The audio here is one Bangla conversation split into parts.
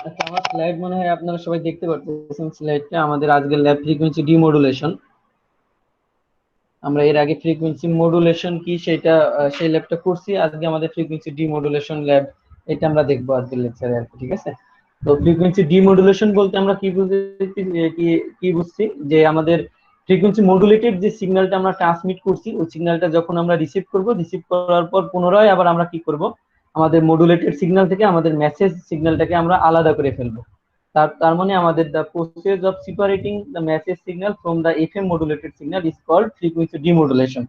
আচ্ছা, আমার স্লাইড মনে হয় আপনারা সবাই দেখতে পাচ্ছেন। স্লাইডটা আমাদের আজকের ল্যাব ফ্রিকোয়েন্সি ডিমodulation। আমরা এর আগে ফ্রিকোয়েন্সি মডুলেশন কি সেটা সেই ল্যাবটা করছি। আজকে আমাদের ফ্রিকোয়েন্সি ডিমodulation ল্যাব, এটা আমরা দেখবো আজকের লেকচারে আর কি। ঠিক আছে, তো ফ্রিকোয়েন্সি ডিমodulation বলতে আমরা কি বুঝছি, কি কি বুঝছি যে আমাদের ফ্রিকোয়েন্সি মডুলেটেড যে সিগন্যালটা আমরা ট্রান্সমিট করছি, ওই সিগন্যালটা যখন আমরা রিসিভ করব, রিসিভ করার পর পুনরায় আবার আমরা কি করব, আমাদের মডুলেটেড সিগন্যাল থেকে আমাদের মেসেজ সিগন্যালটাকে আমরা আলাদা করে ফেলবো। তার মানে আমাদের the process of separating the message signal from the FM modulated signal is called frequency demodulation.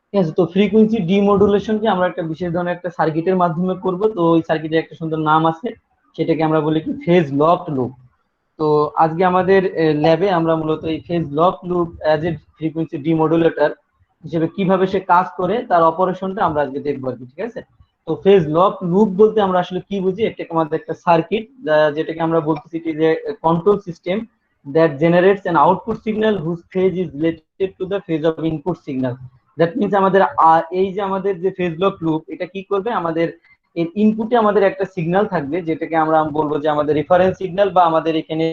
ঠিক আছে, তো ফ্রিকোয়েন্সি ডিমodulationকে আমরা একটা বিশেষ ধরনের একটা সার্কিটের মাধ্যমে করব। তো ওই সার্কিটের একটা সুন্দর নাম আছে, সেটাকে আমরা বলি কি ফেজ লকড লুপ। তো আজকে আমাদের ল্যাবে আমরা মূলত এই phase lock loop as a frequency demodulator হিসেবে কিভাবে সে কাজ করে তার অপারেশনটা আমরা আজকে দেখবো আর কি। ঠিক আছে, তো ফেজ লক লুপ বলতে আমরা আসলে কি বুঝি, এটা আমাদের একটা সার্কিট যেটাকে আমরা বলতেছি কি যে control system that generates an output signal whose phase is related to the phase of input signal. That means আমাদের এই যে আমাদের যে ফেজ লক লুপ, এটা কি করবে, আমাদের এর ইনপুটে আমাদের একটা সিগন্যাল থাকবে, যেটাকে আমরা বলবো যে আমাদের রেফারেন্স সিগন্যাল, বা আমাদের এখানে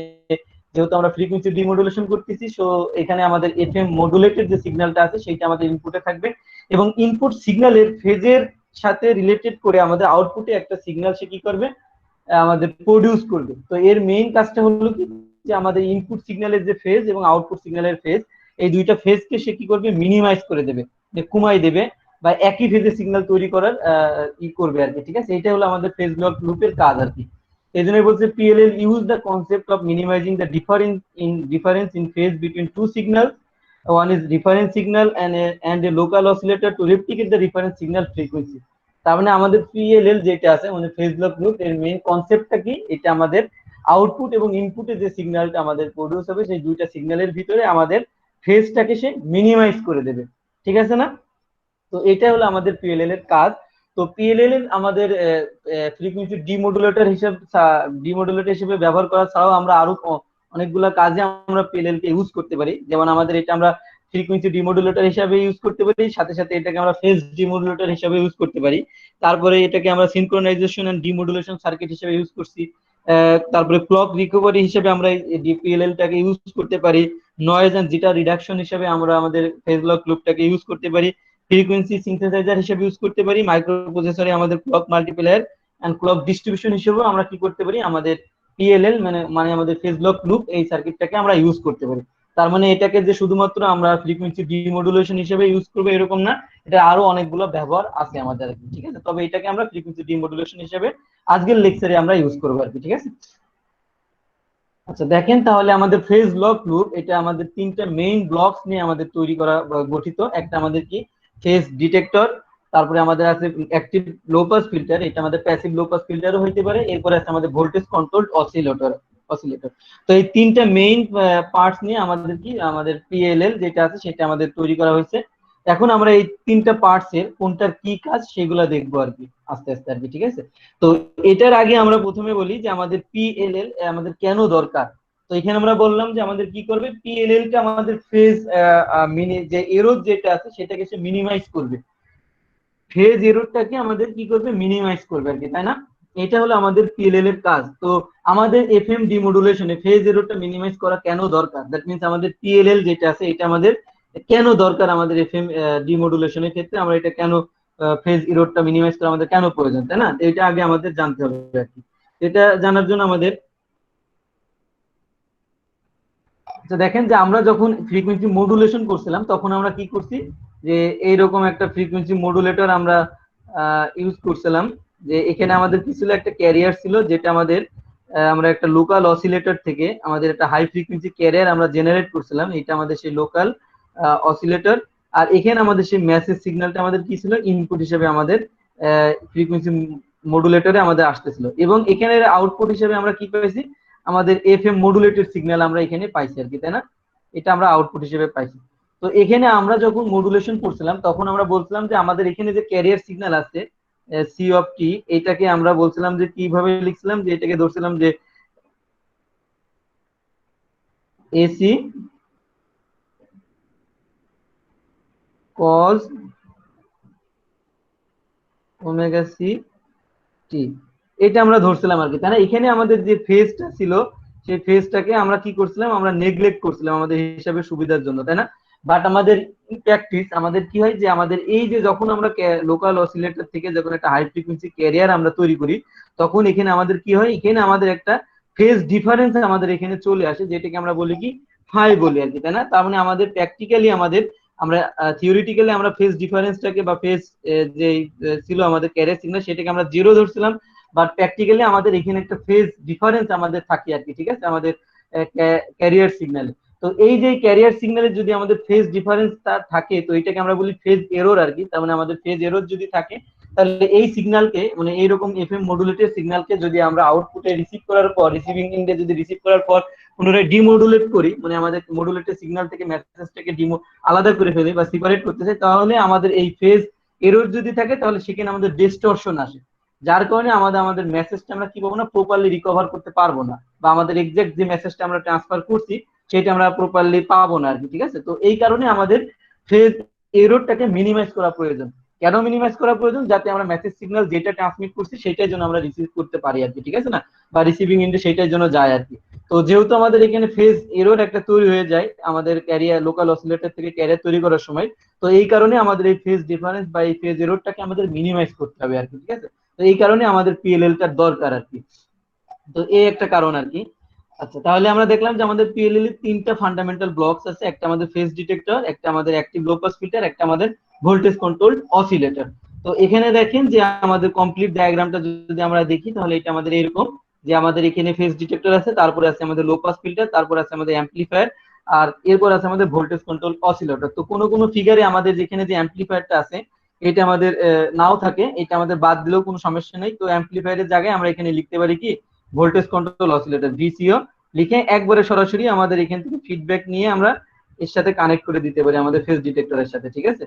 যেহেতু আমরা ফ্রিকোয়েন্সি ডিমodulation করতেছি, সো এখানে আমাদের এফএম মডুলেটেড যে সিগন্যালটা আছে সেটা আমাদের ইনপুটে থাকবে, এবং ইনপুট সিগন্যালের ফেজের সাথে রিলেটেড করে আমাদের আউটপুটে একটা সিগন্যাল সে কি করবে, আমাদের প্রডিউস করবে। তো এর মেইন কাজটা হলো কি, যে আমাদের ইনপুট সিগন্যালের যে ফেজ এবং আউটপুট সিগন্যালের ফেজ, এই দুইটা ফেজকে সে কি করবে, মিনিমাইজ করে দেবে, কমাই দেবে, বা একই ফেজে সিগন্যাল তৈরি করার করবে আর কি। ঠিক আছে, এটা হলো আমাদের ফেজ লক লুপের কাজ আর কি। এই জন্য বলছে PLL use the concept of minimising the difference in phase between two signals. One is reference signal and a local oscillator to replicate the reference signal frequency. তার মানে আমাদের PLL যেটা আছে, মানে ফেজ লক লুপ, এর মেইন কনসেপ্টটা কি, এটা আমাদের আউটপুট এবং ইনপুটে যে সিগন্যালটা আমাদের প্রডিউস হবে, সেই দুইটা সিগন্যালের ভিতরে আমাদের ফেজটাকে সে মিনিমাইজ করে দেবে। ঠিক আছে না? তো এটা হলো আমাদের PLL এর কাজ। তো PLL এর আমাদের ফ্রিকোয়েন্সি ডিমodulator হিসেবে ব্যবহার করা ছাড়াও আমরা আরো অনেকগুলা কাজে আমরা PLL কে ইউজ করতে পারি। যেমন আমাদের এটা আমরা ফ্রিকোয়েন্সি ডিমodulator হিসেবে ইউজ করতে পারি, সাথে সাথে এটাকে আমরা ফেজ ডিমodulator হিসেবে ইউজ করতে পারি। তারপরে এটাকে আমরা সিনক্রোনাইজেশন এন্ড ডিমodulation সার্কিট হিসেবে ইউজ করছি। তারপরে ক্লক রিকভারি হিসেবে আমরা এই PLL টাকে ইউজ করতে পারি। নয়েজ এন্ড জিটার রিডাকশন হিসেবে আমরা আমাদের ফেজ লক লুপটাকে ইউজ করতে পারি। ফ্রিকোয়েন্সি সিনথেসাইজার হিসেবে ইউজ করতে পারি। মাইক্রো প্রসেসরে আমাদের clock multiplier and clock distribution হিসেবেও আমরা কি করতে পারি, আমাদের PLL মানে আমাদের ফেজ লক লুপ এই সার্কিটটাকে আমরা ইউজ করতে পারি। তার মানে এটাকে যে শুধুমাত্র আমরা ফ্রিকোয়েন্সি ডিমodulation হিসেবে ইউজ করবো এরকম না, এটা আরো অনেকগুলো ব্যবহার আছে আমাদের। ঠিক আছে, তবে এটাকে আমরা ফ্রিকোয়েন্সি ডিমodulation হিসেবে আজকের লেকচারে আমরা ইউজ করবো আর কি। ঠিক আছে, আচ্ছা দেখেন তাহলে আমাদের ফেজ লক লুপ, এটা আমাদের তিনটা মেইন ব্লকস নিয়ে আমাদের তৈরি করা গঠিত। একটা আমাদের কি, ফেজ ডিটেক্টর, তারপরে আমাদের আছে অ্যাক্টিভ লো পাস ফিল্টার, এটা আমাদের প্যাসিভ লো পাস ফিল্টারও হইতে পারে। এরপরে আছে আমাদের ভোল্টেজ কন্ট্রোলড অসিলেটর। তো এই তিনটা মেইন পার্টস নিয়ে আমাদের কি, আমাদের PLL যেটা আছে সেটা আমাদের তৈরি করা হয়েছে। এখন আমরা এই তিনটা পার্টস এর কোনটার কি কাজ সেগুলো দেখবো আর কি, আস্তে আস্তে আর কি। ঠিক আছে, তো এটার আগে আমরা প্রথমে বলি যে আমাদের PLL আমাদের কেন দরকার। তো এখানে আমরা বললাম যে আমাদের কি করবে, PLL টা আমাদের ফেজ যে এরর যেটা আছে সেটাকে সে মিনিমাইজ করবে, ফেজ এররটাকে আমাদের কি করবে, মিনিমাইজ করবে আর কি, তাই না? এটা হলো আমাদের PLL এর কাজ। তো আমাদের FM ডিমodulationে ফেজ এররটা মিনিমাইজ করা কেন দরকার, দ্যাট মিন্স আমাদের PLL যেটা আছে এটা আমাদের কেন দরকার, আমাদের FM ডিমodulationের ক্ষেত্রে আমরা এটা কেন, ফেজ এররটা মিনিমাইজ করা আমাদের কেন প্রয়োজন, তাই না? এটা আগে আমাদের জানতে হবে আর কি। এটা জানার জন্য আমাদের, তো দেখেন যে আমরা যখন ফ্রিকোয়েন্সি মডুলেশন করছিলাম তখন আমরা কি করছি, যে এইরকম একটা ফ্রিকোয়েন্সি মডুলেটর আমরা ইউজ করছিলাম। যে এখানে আমাদের কি ছিল, একটা ক্যারিয়ার ছিল, যেটা আমাদের আমরা একটা লোকাল অসিলেটর থেকে আমাদের একটা হাই ফ্রিকোয়েন্সি ক্যারিয়ার আমরা জেনারেট করছিলাম, এটা আমাদের সেই লোকাল অসিলেটর। আর এখানে আমাদের সেই মেসেজ সিগন্যালটা আমাদের কি ছিল, ইনপুট হিসেবে আমাদের ফ্রিকোয়েন্সি মডুলেটরে আমাদের আসতেছিল, এবং এখানে আউটপুট হিসেবে আমরা কি পেয়েছি, আমাদের FM মডুলেটেড সিগন্যাল আমরা এখানে পাইছি আর কি, তাই না? এটা আমরা আউটপুট হিসেবে পাইছি। তো এখানে আমরা যখন মডুলেশন করছিলাম তখন আমরা বলছিলাম যে আমাদের এখানে যে ক্যারিয়ার সিগন্যাল আছে C(t), এটাকে আমরা বলছিলাম যে কিভাবে লিখছিলাম, যে এটাকে ধরছিলাম যে AC cos omega C t। এটা আমরা ধরছিলাম আর কি, তাই না? এখানে আমাদের যে ফেজটা ছিল সেই ফেজটাকে আমরা কি করছিলাম, আমরা নেগলেক্ট করছিলাম আমাদের হিসাবে সুবিধার জন্য, তাই না? বাট আমাদের প্র্যাকটিস আমাদের কি হয় যে আমাদের এই যে যখন আমরা লোকাল অসিলেটর থেকে যখন একটা হাই ফ্রিকোয়েন্সি ক্যারিয়ার আমরা তৈরি করি, তখন এখানে আমাদের কি হয়, এখানে আমাদের একটা ফেজ ডিফারেন্স আমাদের এখানে চলে আসে, যেটাকে আমরা বলি কি ফাই বলি আর কি, তাই না? তার মানে আমাদের প্র্যাকটিক্যালি আমাদের আমরা থিওরিটিক্যালি আমরা ফেজ ডিফারেন্সটাকে বা ফেজ যে ছিল আমাদের ক্যারিয়ার সিগন্যাল সেটাকে আমরা জিরো ধরছিলাম, বাট প্র্যাকটিক্যালি আমাদের এখানে একটা ফেজ ডিফারেন্স আমাদের থাকে আর কি, ঠিক আছে, আমাদের ক্যারিয়ার সিগন্যালে। তো এই যে ক্যারিয়ার সিগন্যালে যদি আমাদের ফেজ ডিফারেন্স থাকে, তো এটাকে আমরা বলি ফেজ এরর আর কি। তার মানে আমাদের ফেজ এরর যদি থাকে, তাহলে এই সিগন্যালকে মানে এইরকম এফএম মডুলেটেড সিগন্যালকে যদি আমরা আউটপুটে রিসিভ করার পর, রিসিভিং এন্ডে যদি রিসিভ করার পর পুনরায় ডিমোডুলেট করি, মানে আমাদের মডুলেটেড সিগন্যাল থেকে মেসেজটাকে আলাদা করে ফেলি বা সেপারেট করতে চাই, তাহলে আমাদের এই ফেজ এরর যদি থাকে তাহলে সেখানে আমাদের ডিস্টরশন আসে, যার কারণে আমাদের মেসেজটা আমরা কি পাবো না, প্রপারলি রিকভার করতে পারবো না, বা আমাদের এক্সাক্ট যে মেসেজটা আমরা ট্রান্সফার করছি সেটা আমরা প্রপারলি পাবো না আর কি, ঠিক আছে? তো এই কারণে আমাদের ফেজ এররটাকে মিনিমাইজ করা প্রয়োজন। কেন মিনিমাইজ করা প্রয়োজন? যাতে আমরা মেসেজ সিগন্যাল যেটা ট্রান্সমিট করছি সেটাই জন্য আমরা রিসিভ করতে পারি আর কি, ঠিক আছে না? বা রিসিভিং এন্ডে সেটাই জন্য যায় আর কি। তো যেহেতু আমাদের এখানে ফেজ এরর একটা তৈরি হয়ে যায় আমাদের ক্যারিয়ার লোকাল অসিলেটর থেকে ক্যারিয়ার তৈরি করার সময়, তো এই কারণে আমাদের এই ফেজ ডিফারেন্স বা এই ফেজ এররটাকে আমাদের মিনিমাইজ করতে হবে আর কি, ঠিক আছে? তো এই কারণে আমাদের পিএলএল টার দরকার আর কি। তো এই একটা কারণ আর কি। আচ্ছা, তাহলে আমরা দেখলাম যে আমাদের পিএলএল এর তিনটা ফান্ডামেন্টাল ব্লকস আছে, একটা আমাদের ফেজ ডিটেক্টর, একটা আমাদের অ্যাক্টিভ লো পাস ফিল্টার, একটা আমাদের ভোল্টেজ কন্ট্রোল অসিলেটর। তো এখানে দেখেন যে আমাদের কমপ্লিট ডায়াগ্রামটা যদি আমরা দেখি, তাহলে এটা আমাদের এরকম যে আমাদের এখানে ফেজ ডিটেক্টর আছে, তারপরে আছে আমাদের লো পাস ফিল্টার, তারপর আছে আমাদের অ্যাম্পলিফায়ার, আর এরপর আছে আমাদের ভোল্টেজ কন্ট্রোল অসিলেটর। তো কোনো কোনো ফিগারে আমাদের যেখানে যে অ্যাম্পলিফায়ারটা আছে এটা আমাদের নাও থাকে, এটা আমাদের বাদ দিলেও কোনো সমস্যা নেই। তো অ্যাম্পলিফায়ারের জায়গায় আমরা এখানে লিখতে পারি কি ভোল্টেজ কন্ট্রোল অসিলেটর ভিসিও লিখে একবারে সরাসরি আমাদের এখান থেকে ফিডব্যাক নিয়ে আমরা এর সাথে কানেক্ট করে দিতে পারি আমাদের ফেজ ডিটেক্টরের সাথে, ঠিক আছে?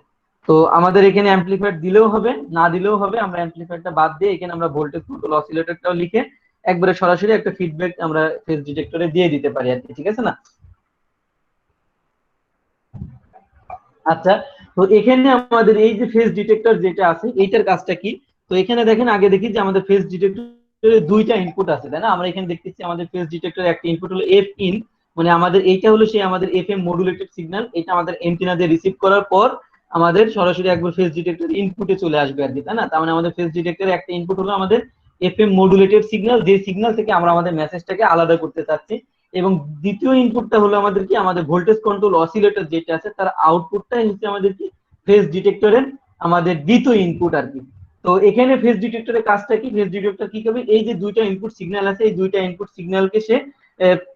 তো আমাদের এখানে অ্যাম্পলিফায়ার দিলেও হবে, না দিলেও হবে, আমরা অ্যাম্পলিফায়ারটা বাদ দিয়ে এখানে আমরা ভোল্টেজ কন্ট্রোল অসিলেটরটাও লিখে একবারে সরাসরি একটা ফিডব্যাক আমরা ফেজ ডিটেক্টরে দিয়ে দিতে পারি আর কি, ঠিক আছে না? আচ্ছা, তো এখানে আমাদের এই যে ফেজ ডিটেক্টর যেটা আছে এইটার কাজটা কি? তো এখানে দেখেন, আগে দেখি যে আমাদের ফেজ ডিটেক্টরে দুইটা ইনপুট আছে, তাই না? আমরা এখানে দেখতেছি আমাদের ফেজ ডিটেক্টরে একটা ইনপুট হলো এফ ইন, মানে আমাদের এইটা হলো সেই আমাদের এফএম মডুলেটেড সিগন্যাল, এটা আমাদের এন্টিনা দিয়ে রিসিভ করার পর আমাদের সরাসরি একবার ফেজ ডিটেক্টর ইনপুটে চলে আসবে আর কি, তাই না? তার মানে আমাদের ফেজ ডিটেক্টরে একটা ইনপুট হলো আমাদের এফএম মডুলেটেড সিগন্যাল, যে সিগন্যাল থেকে আমরা আমাদের মেসেজটাকে আলাদা করতে চাচ্ছি। এবং দ্বিতীয় ইনপুটটা হলো আমাদের কি আমাদের ভোল্টেজ কন্ট্রোল অসিলেটর যেটা আছে তার আউটপুটটাই হচ্ছে আমাদের কি ফেজ ডিটেক্টরের আমাদের দ্বিতীয় ইনপুট আর কি। তো এখানে ফেজ ডিটেক্টরের কাজটা কি? ফেজ ডিটেক্টর কি করবে, এই যে দুইটা ইনপুট সিগন্যাল আছে এই দুইটা ইনপুট সিগন্যালকে সে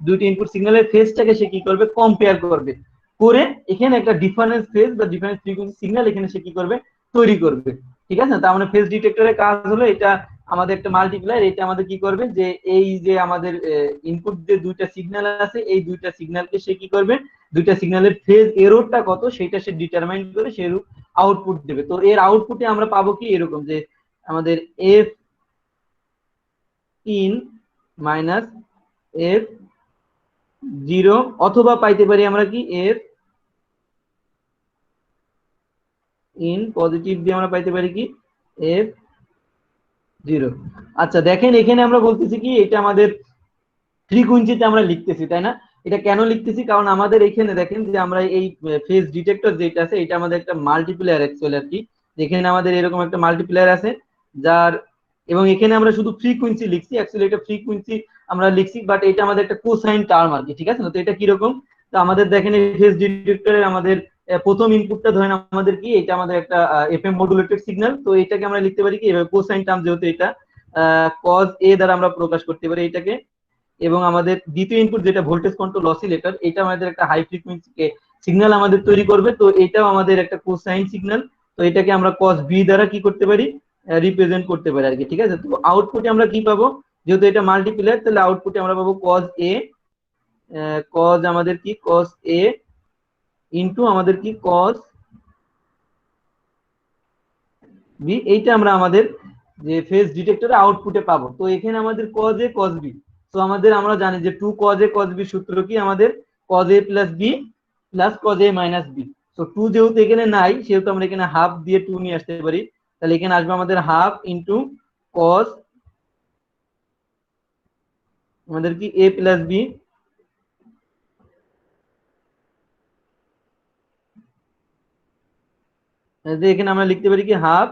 দুইটা ইনপুট সিগন্যালের ফেজটাকে সে কি করবে, কম্পেয়ার করবে, করে এখানে একটা ডিফারেন্স ফেজ বা ডিফারেন্স ফ্রিকোয়েন্সি সিগন্যাল এখানে সে কি করবে, তৈরি করবে, ঠিক আছে? তার মানে ফেজ ডিটেক্টরের কাজ হলো এটা আমাদের একটা মাল্টিপ্লায়ার, এটা আমাদের কি করবে যে এই যে আমাদের ইনপুট যে দুইটা সিগন্যাল আছে এই দুইটা সিগন্যালকে সে কি করবে, দুইটা সিগন্যালের ফেজ এররটা কত সেটা সে ডিটারমাইন করে সেরূপ আউটপুট দেবে। তো এর আউটপুটে আমরা পাবো কি এরকম যে আমাদের F in minus F zero, অথবা পাইতে পারি আমরা কি এফ ইন পজিটিভ দিয়ে আমরা পাইতে পারি কি এফ জিরো। আচ্ছা দেখেন, এখানে আমরা বলতেছি কি এটা আমাদের ফ্রিকুয়েন্সিতে আমরা লিখতেছি, তাই না? এটা কেন লিখতেছি, কারণ আমাদের এখানে দেখেন যে আমরা এই ফেজ ডিটেক্টর যেটা আছে এটা আমাদের একটা মাল্টিপ্লায়ার অ্যাকচুয়ালি আর কি, যেখানে আমাদের এরকম একটা মাল্টিপ্লায়ার আছে যার, এবং এখানে আমরা শুধু ফ্রিকুয়েন্সি লিখছি, অ্যাকচুয়ালি এটা ফ্রিকুয়েন্সি আমরা লিখছি, বাট এটা আমাদের একটা কোসাইন টার্ম আর কি, ঠিক আছে না? তো এটা কিরকম, তো আমাদের দেখেন এই ফেজ ডিটেক্টরের আমাদের প্রথম ইনপুটটা ধরেন আমাদের কি এটা আমাদের একটা এফএম মডুলেটেড সিগন্যাল, তো এটাকে আমরা লিখতে পারি কি কোসাইন টার্ম, যেহেতু এটা কজ এ দ্বারা আমরা প্রকাশ করতে পারি এটাকে। এবং আমাদের দ্বিতীয় ইনপুট যেটা ভোল্টেজ কন্ট্রোল অসিলেটর, এটা আমাদের একটা হাই ফ্রিকোয়েন্সি সিগন্যাল আমাদের তৈরি করবে, তো এটাও আমাদের একটা কোসাইন সিগন্যাল, তো এটাকে আমরা কস বি দ্বারা কি করতে পারি, রিপ্রেজেন্ট করতে পারি আর কি, ঠিক আছে? তো আউটপুটে আমরা কি পাবো, যেহেতু এটা মাল্টিপ্লায়ার তাহলে আউটপুটে আমরা পাবো কজ এ, কজ আমাদের কি কস এ ইনটু আমাদের কি কস বি, এইটা আমরা আমাদের যে ফেজ ডিটেক্টরে আউটপুটে পাবো। তো এখানে আমাদের কজ এ কজ বি, তো আমাদের আমরা জানি যে two cos A cos B সূত্র কি আমাদের cos A plus B plus cos A minus B. তো টু যেহেতু এখানে নাই সেহেতু আমরা এখানে হাফ দিয়ে টু নিয়ে আসতে পারি, তাহলে এখানে আসবে আমাদের হাফ ইন্টু কজ আমাদের কি এ প্লাস বি, এখানে আমরা লিখতে পারি কি half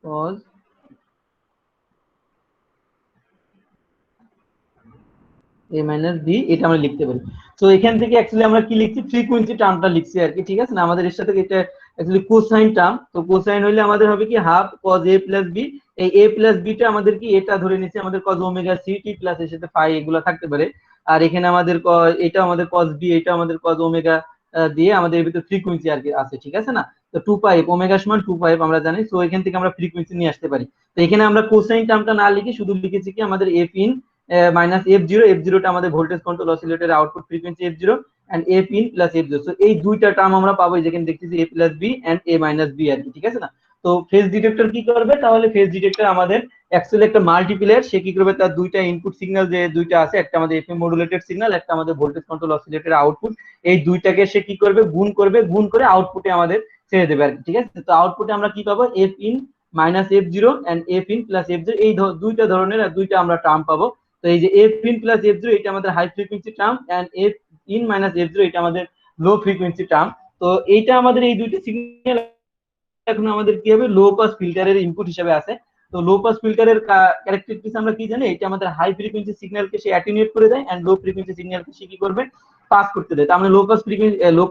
cos A minus B, এটা আমরা লিখতে পারি। তো এখান থেকে অ্যাকচুয়ালি আমরা কি লিখছি, ফ্রিকোয়েন্সি টার্মটা লিখছি আর কি, ঠিক আছে না। আমাদের এর সাথে এটা অ্যাকচুয়ালি কোসাইন টার্ম, তো কোসাইন হইলে আমাদের হবে কি half cos A plus B. এই এ প্লাস বিটা আমাদের কি, এটা ধরে নিচ্ছি আমাদের cos omega C T plus এর সাথে ফাই এগুলো থাকতে পারে। আর এখানে আমাদের এটা আমাদের কজ বি, এটা আমাদের কজ ওমেগা দিয়ে আমাদের এর ভিতরে ফ্রিকোয়েন্সি আর কি আছে, ঠিক আছে না। তো 2 পাই ওমেগা সমান 2 পাই আমরা জানি, তো এখান থেকে আমরা ফ্রিকোয়েন্সি নিয়ে আসতে পারি। তো এখানে আমরা কোসাইন টার্মটা না লিখে শুধু লিখেছি কি আমাদের F in minus F zero, F জিরোটা আমাদের ভোল্টেজ কন্ট্রোল অসিলেটরের output frequency F zero, and F in plus F zero. এই দুইটা টার্ম আমরা পাবো যেখানে দেখতেছি A plus B and A minus B আর কি, ঠিক আছে না। তো ফেজ ডিটেক্টর কি করবে, তাহলে ফেজ ডিটেক্টর আমাদের অ্যাকচুয়ালি একটা মাল্টিপ্লেয়ার, সে কি করবে তার দুইটা ইনপুট সিগন্যাল যে দুইটা আছে, একটা আমাদের এফএম মডুলেটেড সিগন্যাল, একটা আমাদের ভোল্টেজ কন্ট্রোল অসিলেটরের আউটপুট, এই দুইটাকে সে কি করবে গুণ করবে, গুণ করে আউটপুটে আমাদের ছেড়ে দেবে আর কি, ঠিক আছে। তো আউটপুটে আমরা কি পাবো, F in minus F zero and F in plus F zero, এই দুইটা ধরনের দুইটা আমরা টার্ম পাবো। তো এই যে F in plus F zero এটা আমাদের high frequency term, and F in minus F zero এটা আমাদের লো ফ্রিকোয়েন্সি টার্ম। তো এইটা আমাদের এই দুইটা সিগন্যাল এখন আমাদের কি হবে, লো পাস ফিল্টারের ইনপুট হিসেবে আছে। তো লো পাস ফিল্টারের ক্যারেক্টারিস্টিক্স আমরা কি জানি, এটা আমাদের হাই ফ্রিকোয়েন্সি সিগন্যালকে সে অ্যাটেনুয়েট করে দেয়, এন্ড লো ফ্রিকোয়েন্সি সিগন্যালকে সে কি করবে, পাস করতে দেয়। তার মানে low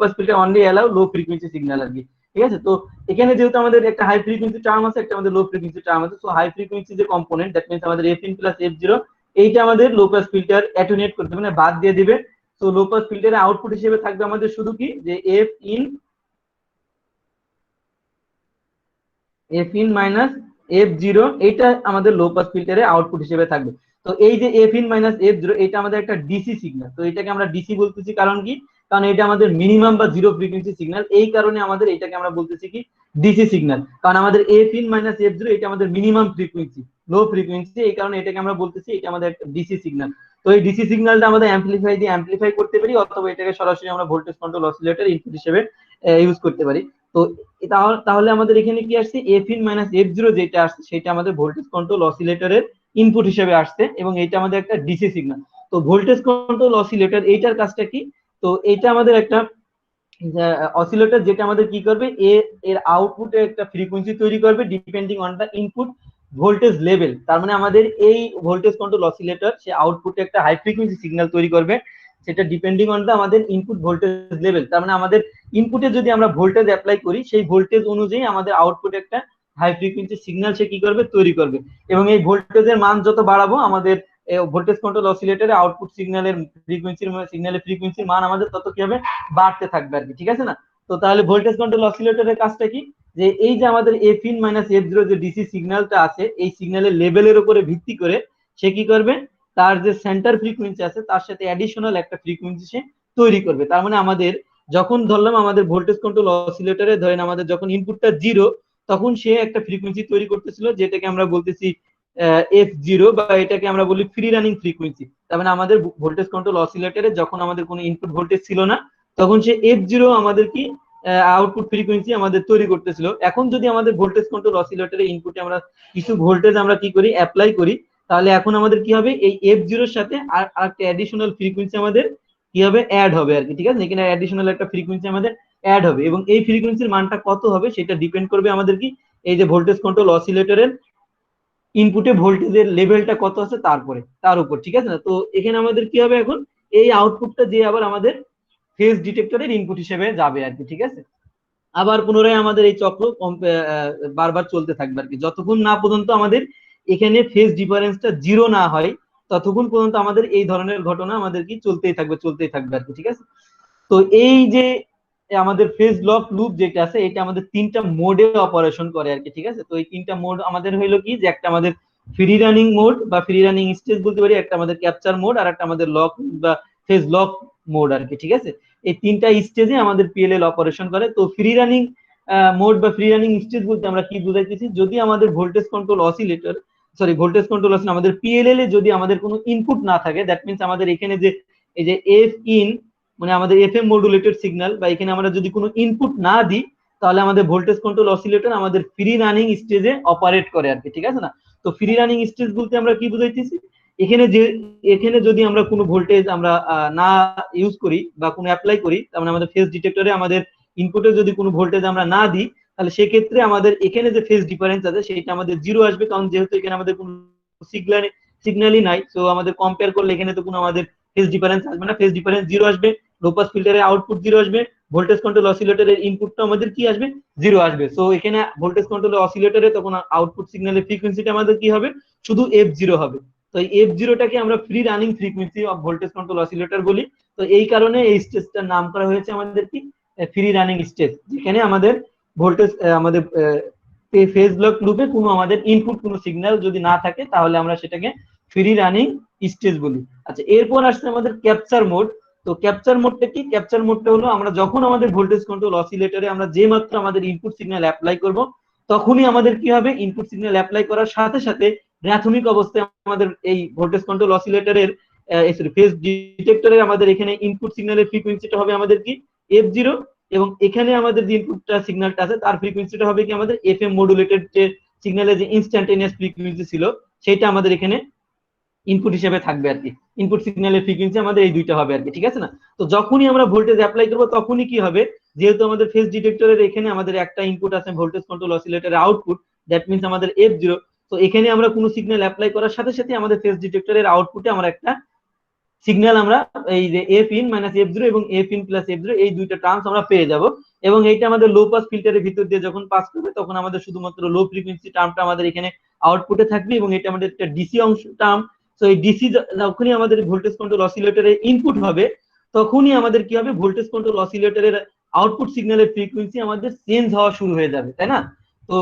pass filter only allow low frequency signal আর কি, ঠিক আছে। তো এখানে যেহেতু আমাদের একটা হাই ফ্রিকোয়েন্সি টার্ম আছে, একটা আমাদের লো ফ্রিকোয়েন্সি টার্ম আছে, তো হাই ফ্রিকোয়েন্সি যে কম্পোনেন্ট, দ্যাট মিন্স আমাদের F in plus F zero, এইটা আমাদের লো পাস ফিল্টার অ্যাটেনুয়েট করতে মানে বাদ দিয়ে দিবে। তো লো পাস ফিল্টারের আউটপুট হিসেবে থাকবে আমাদের শুধু কি, যে F in minus F zero, এইটা আমাদের লো পাস ফিল্টারের আউটপুট হিসেবে থাকবে। তো এই যে F in minus F zero, এটা আমাদের একটা ডিসি সিগন্যাল। তো এটাকে আমরা ডিসি বলতেছি কারণ কি, কারণ এটা আমাদের মিনিমাম বা জিরো ফ্রিকোয়েন্সি সিগন্যাল, এই কারণে আমাদের এটাকে আমরা বলতেছি কি ডিসি সিগন্যাল। কারণ আমাদের F in minus F zero এটা আমাদের মিনিমাম ফ্রিকোয়েন্সি, লো ফ্রিকোয়েন্সি, এই কারণে এটাকে আমরা বলতেছি এটা আমাদের একটা ডিসি সিগন্যাল। তো এই ডিসি সিগন্যালটা আমাদের অ্যাম্পলিফাই দিয়ে অ্যাম্পলিফাই করতে পারি, অথবা এটাকে সরাসরি আমরা ভোল্টেজ কন্ট্রোল অসিলেটর ইনপুট হিসেবে ইউজ করতে পারি। তো তাহলে আমাদের এখানে কি আসছে, F in minus F zero যেটা আসছে সেটা আমাদের ভোল্টেজ কন্ট্রোল অসিলেটরের ইনপুট হিসেবে আসছে, এবং এটা আমাদের একটা ডিসি সিগন্যাল। তো ভোল্টেজ কন্ট্রোল অসিলেটর এইটার কাজটা কি, তো এটা আমাদের একটা অসিলেটর যেটা আমাদের কি করবে, এর আউটপুটে একটা ফ্রিকোয়েন্সি তৈরি করবে depending on the input voltage level. তার মানে আমাদের এই ভোল্টেজ কন্ট্রোল অসিলেটর সে আউটপুটে একটা হাই ফ্রিকোয়েন্সি সিগন্যাল তৈরি করবে, সেটা ডিপেন্ডিং অন দা আমাদের ইনপুট ভোল্টেজ লেভেল। তার মানে আমাদের ইনপুটে যদি আমরা ভোল্টেজ অ্যাপ্লাই করি, সেই ভোল্টেজ অনুযায়ী আমাদের আউটপুটে একটা হাই ফ্রিকোয়েন্সি সিগন্যাল সে কি করবে, তৈরি করবে। এবং এই ভোল্টেজের মান যত বাড়াবো, আমাদের ভোল্টেজ কন্ট্রোল অসিলেটরে আউটপুট সিগন্যালের ফ্রিকোয়েন্সির মান আমাদের তত কি হবে, বাড়তে থাকবে আর কি, ঠিক আছে না। তো তাহলে ভোল্টেজ কন্ট্রোল অসিলেটরের কাজটা কি, যে এই যে আমাদের F in minus F zero যে ডিসি সিগন্যালটা আছে, এই সিগন্যালের লেভেলের উপরে ভিত্তি করে সে কি করবে, তার যে সেন্টার ফ্রিকোয়েন্সি আছে তার সাথে অ্যাডিশনাল একটা ফ্রিকোয়েন্সি সে তৈরি করবে। তার মানে আমাদের যখন ধরলাম আমাদের ভোল্টেজ কন্ট্রোল অসিলেটরে ধরেন আমাদের যখন ইনপুটটা জিরো, তখন সে একটা ফ্রিকোয়েন্সি তৈরি করতেছিল যেটাকে আমরা বলতেছি এফ জিরো, বা এটাকে আমরা বলি ফ্রি রানিং ফ্রিকোয়েন্সি। তার মানে আমাদের ভোল্টেজ কন্ট্রোল অসিলেটরে যখন আমাদের কোনো ইনপুট ভোল্টেজ ছিল না, তখন সে এফ জিরো আমাদের কি আউটপুট ফ্রিকোয়েন্সি আমাদের তৈরি করতেছিল। এখন যদি আমাদের ভোল্টেজ কন্ট্রোল অসিলেটরে ইনপুটে আমরা কিছু ভোল্টেজ আমরা কি করি, অ্যাপ্লাই করি, তাহলে এখন আমাদের কি হবে, এই এফ জিরোর সাথে আর একটা অ্যাডিশনাল ফ্রিকোয়েন্সি আমাদের কি হবে, অ্যাড হবে আর কি, ঠিক আছে। এখানে অ্যাডিশনাল একটা ফ্রিকোয়েন্সি আমাদের অ্যাড হবে, এবং এই ফ্রিকোয়েন্সির মানটা কত হবে সেটা ডিপেন্ড করবে আমাদের কি, এই যে ভোল্টেজ কন্ট্রোল অসিলেটরের ইনপুটে ভোল্টেজের লেভেলটা কত আছে তার উপর, ঠিক আছে না। তো এখানে আমাদের কি হবে, এখন এই আউটপুটটা যে আবার আমাদের ফেজ ডিটেক্টরের ইনপুট হিসেবে যাবে আর কি, ঠিক আছে। আবার পুনরায় আমাদের এই চক্র বারবার চলতে থাকবে আর কি, যতক্ষণ না পর্যন্ত আমাদের এখানে ফেজ ডিফারেন্সটা জিরো না হয়, ততক্ষণ পর্যন্ত আমাদের এই ধরনের ঘটনা আমাদের কি চলতেই থাকবে আর কি, ঠিক আছে। তো এই যে আমাদের ফেজ লক লুপ যেটা আছে, এটা আমাদের তিনটা মোডে অপারেশন করে আর কি, ঠিক আছে। তো এই তিনটা মোড আমাদের হইলো কি, যে একটা আমাদের ফ্রি রানিং মোড বা ফ্রি রানিং স্টেজ বলতে পারি, একটা আমাদের ক্যাপচার মোড, আর একটা আমাদের লক বা ফেজ লক মোড আর কি, ঠিক আছে। এই তিনটা স্টেজে আমাদের পিএলএল অপারেশন করে। তো ফ্রি রানিং মোড বা ফ্রি রানিং স্টেজ বলতে আমরা কি বুঝাইতেছি, যদি আমাদের voltage control oscillator voltage control oscillator আমাদের পিএলএল এ যদি আমাদের কোনো ইনপুট না থাকে, দ্যাট মিন্স আমাদের এখানে যে এই যে এফ ইন মানে আমাদের এফএম মডুলেটেড সিগন্যাল, বা এখানে আমরা যদি কোনো ইনপুট না দিই, তাহলে আমাদের ভোল্টেজ কন্ট্রোল অসিলেটর আমাদের ফ্রি রানিং স্টেজে অপারেট করে আর কি, ঠিক আছে না। তো ফ্রি রানিং স্টেজ বলতে আমরা কি বুঝাইতেছি, এখানে যদি আমরা কোনো ভোল্টেজ আমরা না ইউজ করি বা কোনো অ্যাপ্লাই করি, তার মানে আমাদের ফেজ ডিটেক্টরে আমাদের ইনপুটে যদি কোনো ভোল্টেজ আমরা না দিই, তাহলে সেক্ষেত্রে আমাদের এখানে যে ফেজ ডিফারেন্স আছে সেটা আমাদের জিরো আসবে, কারণ যেহেতু এখানে আমাদের কোনো সিগন্যালই নাই। তো আমাদের কম্পেয়ার করলে এখানে তো কোনো আমাদের ফেজ ডিফারেন্স আসবে না, ফেজ ডিফারেন্স জিরো আসবে, লো পাস ফিল্টারের আউটপুট জিরো আসবে, ভোল্টেজ কন্ট্রোল অসিলেটরের ইনপুটটা আমাদের কি আসবে, জিরো আসবে। সো এখানে ভোল্টেজ কন্ট্রোল অসিলেটরে তখন আউটপুট সিগন্যালের ফ্রিকোয়েন্সিটা আমাদের কি হবে, শুধু এফ জিরো হবে। তো এই এফ জিরোটাকে আমরা free running frequency of voltage control oscillator বলি। তো এই কারণে এই স্টেজটার নাম করা হয়েছে আমাদের কি, ফ্রি রানিং স্টেজ, যেখানে আমাদের ভোল্টেজ আমাদের ফেজ লক লুপে কোনো আমাদের ইনপুট কোনো সিগন্যাল যদি না থাকে তাহলে আমরা সেটাকে ফ্রি রানিং স্টেজ বলি। আচ্ছা, এরপর আসছে আমাদের ক্যাপচার মোড। তো ক্যাপচার মোডটা কি, ক্যাপচার মোডটা হলো আমরা যখন আমাদের ভোল্টেজ কন্ট্রোল অসিলেটরে আমরা যে মাত্র আমাদের ইনপুট সিগন্যাল অ্যাপ্লাই করব, তখনই আমাদের কি হবে, ইনপুট সিগন্যাল অ্যাপ্লাই করার সাথে সাথে প্রাথমিক অবস্থায় আমাদের এই ভোল্টেজ কন্ট্রোল অসিলেটরের ফেজ ডিটেক্টরের আমাদের এখানে ইনপুট সিগন্যালের ফ্রিকোয়েন্সিটা হবে আমাদের কি, এফ জিরো, এবং এখানে আমাদের যে ইনপুটটা সিগন্যালটা আছে তার ফ্রিকোয়েন্সিটা হবে কি আমাদের এফএম মডুলেটেড, যে সিগন্যালের যে ইনস্ট্যান্টেনিয়াস ফ্রিকোয়েন্সি ছিল সেটা আমাদের এখানে ইনপুট হিসেবে থাকবে আর কি। ইনপুট সিগন্যালের ফ্রিকোয়েন্সি আমাদের এই দুইটা হবে আর কি, ঠিক আছে না। তো যখনই আমরা ভোল্টেজ অ্যাপ্লাই করবো তখনই কি হবে, যেহেতু আমাদের ফেজ ডিটেক্টরের এখানে আমাদের একটা ইনপুট আছে ভোল্টেজ কন্ট্রোল অসিলেটরের আউটপুট, দ্যাট মিন্স আমাদের এফ জিরো। তো এখানে আমরা কোনো সিগন্যাল অ্যাপ্লাই করার সাথে সাথে আমাদের ফেজ ডিটেক্টরের আউটপুটে আমরা একটা সিগন্যাল আমরা এই যে F in minus F zero এবং F in plus F zero এই দুইটা টার্মস আমরা পেয়ে যাব। এবং এইটা আমাদের লো পাস ফিল্টারের ভিতর দিয়ে যখন পাস করবে তখন আমাদের শুধুমাত্র লো ফ্রিকোয়েন্সি টার্মটা আমাদের এখানে আউটপুটে থাকবে, এবং এটা আমাদের একটা ডিসি অংশ টার্ম। তো এই ডিসি যখনই আমাদের ভোল্টেজ কন্ট্রোল অসিলেটরের ইনপুট হবে, তখনই আমাদের কি হবে, ভোল্টেজ কন্ট্রোল অসিলেটরের আউটপুট সিগন্যালের ফ্রিকোয়েন্সি আমাদের চেঞ্জ হওয়া শুরু হয়ে যাবে, তাই না। তো